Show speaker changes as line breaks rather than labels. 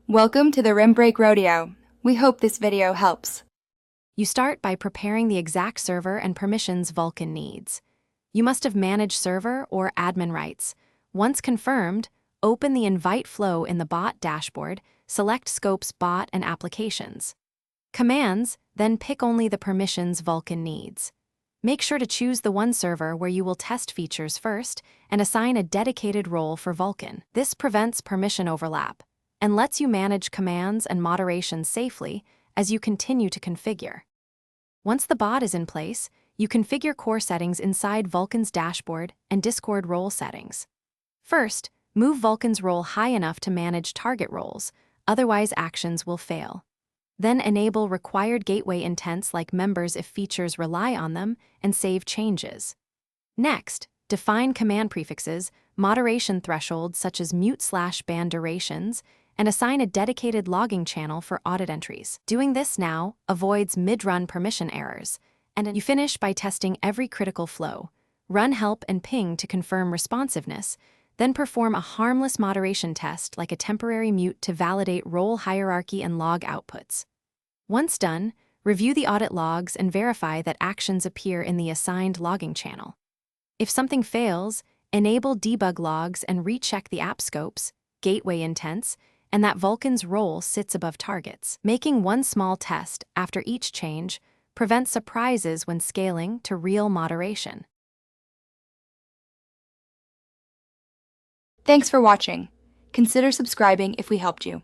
Welcome to the Rim Break Rodeo. We hope this video helps.
You start by preparing the exact server and permissions Vulcan needs. You must have managed server or admin rights. Once confirmed, open the invite flow in the bot dashboard, select scopes bot and applications. Commands, then pick only the permissions Vulcan needs. Make sure to choose the one server where you will test features first and assign a dedicated role for Vulcan. This prevents permission overlap and lets you manage commands and moderation safely as you continue to configure. Once the bot is in place, you configure core settings inside Vulcan's dashboard and Discord role settings. First, move Vulcan's role high enough to manage target roles, otherwise actions will fail. Then enable required gateway intents like members if features rely on them, and save changes. Next, define command prefixes, moderation thresholds such as mute/ban durations, and assign a dedicated logging channel for audit entries. Doing this now avoids mid-run permission errors, and you finish by testing every critical flow. Run help and ping to confirm responsiveness, then perform a harmless moderation test like a temporary mute to validate role hierarchy and log outputs. Once done, review the audit logs and verify that actions appear in the assigned logging channel. If something fails, enable debug logs and recheck the app scopes, gateway intents, and that Vulcan's role sits above targets. Making one small test after each change prevents surprises when scaling to real moderation.
Thanks for watching. Consider subscribing if we helped you.